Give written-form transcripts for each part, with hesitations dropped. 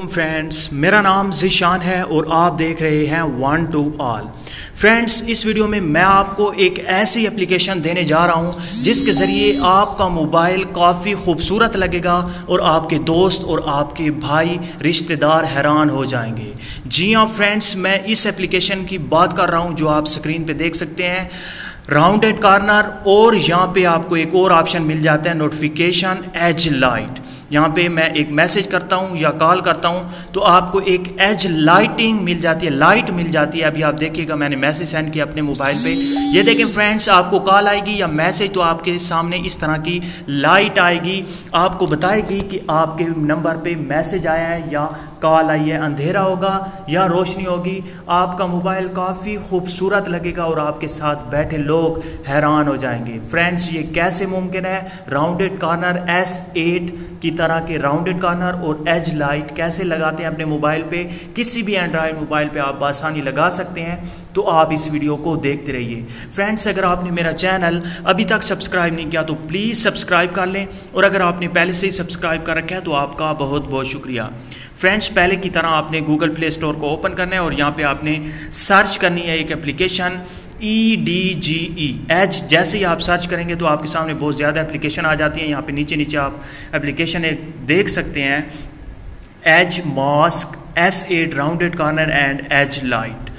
Friends, मेरा नाम ज़ीशान है और आप देख रहे हैं वन टू ऑल। फ्रेंड्स, इस वीडियो में मैं आपको एक ऐसी एप्लीकेशन देने जा रहा हूं जिसके ज़रिए आपका मोबाइल काफ़ी खूबसूरत लगेगा और आपके दोस्त और आपके भाई रिश्तेदार हैरान हो जाएंगे। जी हाँ फ्रेंड्स, मैं इस एप्लीकेशन की बात कर रहा हूं जो आप स्क्रीन पे देख सकते हैं, राउंडेड कॉर्नर। और यहाँ पे आपको एक और ऑप्शन मिल जाता है, नोटिफिकेशन एज लाइट। यहाँ पे मैं एक मैसेज करता हूँ या कॉल करता हूँ तो आपको एक एज लाइटिंग मिल जाती है, लाइट मिल जाती है। अभी आप देखिएगा, मैंने मैसेज सेंड किया अपने मोबाइल पे, ये देखें फ्रेंड्स, आपको कॉल आएगी या मैसेज तो आपके सामने इस तरह की लाइट आएगी, आपको बताएगी कि आपके नंबर पे मैसेज आया है या कॉल आई है। अंधेरा होगा या रोशनी होगी, आपका मोबाइल काफ़ी खूबसूरत लगेगा और आपके साथ बैठे लोग हैरान हो जाएंगे। फ्रेंड्स, ये कैसे मुमकिन है? राउंडेड कॉर्नर S8 की तरह के राउंडेड कॉर्नर और एज लाइट कैसे लगाते हैं अपने मोबाइल पे, किसी भी एंड्रॉयड मोबाइल पे आप आसानी लगा सकते हैं। तो आप इस वीडियो को देखते रहिए। फ्रेंड्स, अगर आपने मेरा चैनल अभी तक सब्सक्राइब नहीं किया तो प्लीज़ सब्सक्राइब कर लें, और अगर आपने पहले से ही सब्सक्राइब कर रखा है तो आपका बहुत बहुत शुक्रिया। फ्रेंड्स, पहले की तरह आपने गूगल प्ले स्टोर को ओपन करना है और यहाँ पे आपने सर्च करनी है एक एप्लीकेशन EDGE एज। जैसे ही आप सर्च करेंगे तो आपके सामने बहुत ज़्यादा एप्लीकेशन आ जाती हैं। यहाँ पे नीचे नीचे आप एप्लीकेशन एक देख सकते हैं, edge mask S8 rounded corner and edge light.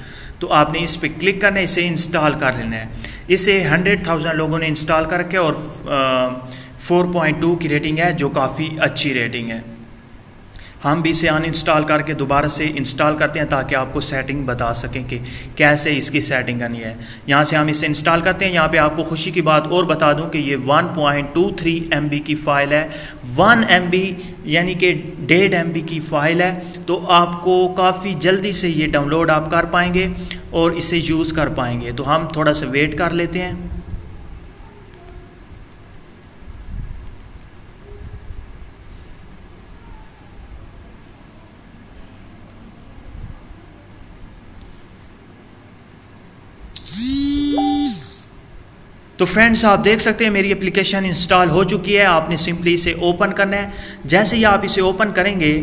तो आपने इस पर क्लिक करना है, इसे इंस्टॉल कर लेना है। इसे 100,000 लोगों ने इंस्टॉल कर रखे और 4.2 की रेटिंग है, जो काफ़ी अच्छी रेटिंग है। हम भी इसे अनइंस्टॉल करके दोबारा से इंस्टॉल करते हैं ताकि आपको सेटिंग बता सकें कि कैसे इसकी सेटिंग करनी है। यहाँ से हम इसे इंस्टॉल करते हैं। यहाँ पे आपको खुशी की बात और बता दूं कि ये 1.23 MB की फ़ाइल है, 1 MB यानी कि 1.5 MB की फ़ाइल है। तो आपको काफ़ी जल्दी से ये डाउनलोड आप कर पाएंगे और इसे यूज़ कर पाएंगे। तो हम थोड़ा सा वेट कर लेते हैं। तो फ्रेंड्स, आप देख सकते हैं मेरी एप्लीकेशन इंस्टॉल हो चुकी है। आपने सिंपली इसे ओपन करना है। जैसे ही आप इसे ओपन करेंगे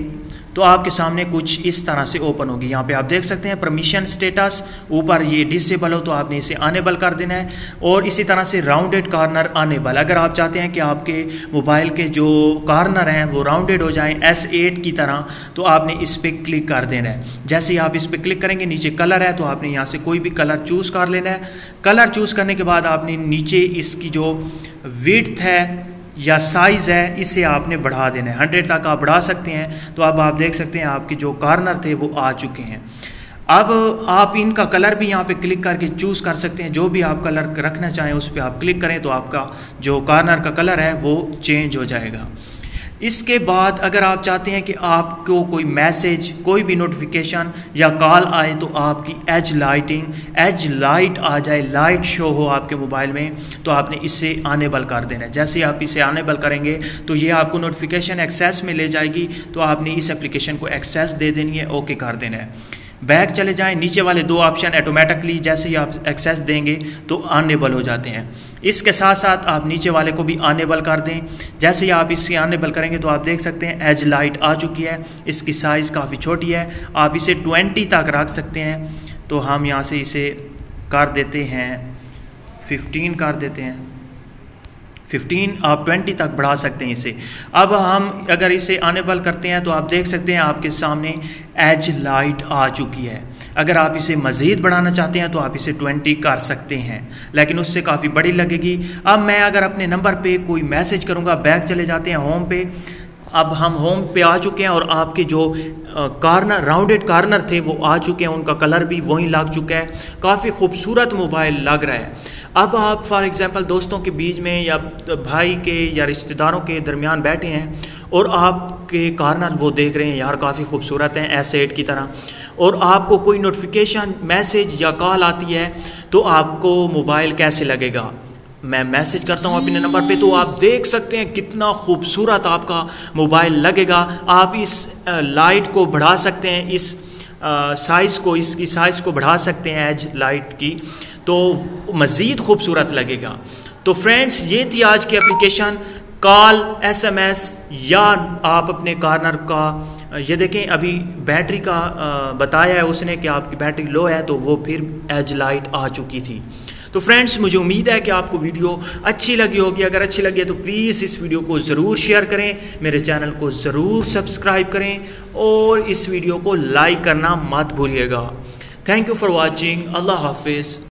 तो आपके सामने कुछ इस तरह से ओपन होगी। यहाँ पे आप देख सकते हैं परमिशन स्टेटस, ऊपर ये डिसेबल हो तो आपने इसे अनेबल कर देना है, और इसी तरह से राउंडेड कॉर्नर अनेबल। अगर आप चाहते हैं कि आपके मोबाइल के जो कॉर्नर हैं वो राउंडेड हो जाएं S8 की तरह, तो आपने इस पर क्लिक कर देना है। जैसे ही आप इस पर क्लिक करेंगे, नीचे कलर है तो आपने यहाँ से कोई भी कलर चूज़ कर लेना है। कलर चूज़ करने के बाद आपने नीचे इसकी जो विड्थ है या साइज़ है, इसे आपने बढ़ा देना है। 100 तक आप बढ़ा सकते हैं। तो अब आप देख सकते हैं आपके जो कॉर्नर थे वो आ चुके हैं। अब आप इनका कलर भी यहाँ पे क्लिक करके चूज़ कर सकते हैं। जो भी आप कलर रखना चाहें उस पर आप क्लिक करें तो आपका जो कॉर्नर का कलर है वो चेंज हो जाएगा। इसके बाद अगर आप चाहते हैं कि आपको कोई मैसेज, कोई भी नोटिफिकेशन या कॉल आए तो आपकी एज लाइट आ जाए, लाइट शो हो आपके मोबाइल में, तो आपने इसे अनेबल कर देना है। जैसे आप इसे अनेबल करेंगे तो ये आपको नोटिफिकेशन एक्सेस में ले जाएगी, तो आपने इस एप्लीकेशन को एक्सेस दे देनी है, ओके कर देना है। बैक चले जाएं, नीचे वाले 2 ऑप्शन ऑटोमेटिकली जैसे ही आप एक्सेस देंगे तो अनेबल हो जाते हैं। इसके साथ साथ आप नीचे वाले को भी अनेबल कर दें। जैसे ही आप इसे अनेबल करेंगे तो आप देख सकते हैं एज लाइट आ चुकी है। इसकी साइज़ काफ़ी छोटी है, आप इसे 20 तक रख सकते हैं। तो हम यहाँ से इसे कर देते हैं 15 कर देते हैं, 15 आप 20 तक बढ़ा सकते हैं इसे। अब हम अगर इसे अनेबल करते हैं तो आप देख सकते हैं आपके सामने एज लाइट आ चुकी है। अगर आप इसे मज़ीद बढ़ाना चाहते हैं तो आप इसे 20 कर सकते हैं, लेकिन उससे काफ़ी बड़ी लगेगी। अब मैं अगर अपने नंबर पे कोई मैसेज करूँगा, बैक चले जाते हैं होम पे। अब हम होम पे आ चुके हैं और आपके जो कॉर्नर, राउंडेड कॉर्नर थे वो आ चुके हैं, उनका कलर भी वहीं लग चुका है। काफ़ी खूबसूरत मोबाइल लग रहा है। अब आप फॉर एग्ज़ाम्पल दोस्तों के बीच में या भाई के या रिश्तेदारों के दरमियान बैठे हैं और आपके कॉर्नर वो देख रहे हैं, यार काफ़ी खूबसूरत हैं S8 की तरह, और आपको कोई नोटिफिकेशन, मैसेज या कॉल आती है तो आपको मोबाइल कैसे लगेगा? मैं मैसेज करता हूँ अपने नंबर पे तो आप देख सकते हैं कितना खूबसूरत आपका मोबाइल लगेगा। आप इस लाइट को बढ़ा सकते हैं, इस साइज़ को, इसकी साइज़ को बढ़ा सकते हैं एज लाइट की, तो मज़ीद खूबसूरत लगेगा। तो फ्रेंड्स, ये थी आज की एप्लीकेशन। कॉल, SMS या आप अपने कॉर्नर का ये देखें अभी बैटरी का बताया है उसने कि आपकी बैटरी लो है, तो वो फिर एज लाइट आ चुकी थी। तो फ्रेंड्स, मुझे उम्मीद है कि आपको वीडियो अच्छी लगी होगी। अगर अच्छी लगी है तो प्लीज़ इस वीडियो को ज़रूर शेयर करें, मेरे चैनल को ज़रूर सब्सक्राइब करें और इस वीडियो को लाइक करना मत भूलिएगा। Thank you for watching. अल्लाह हाफिज़।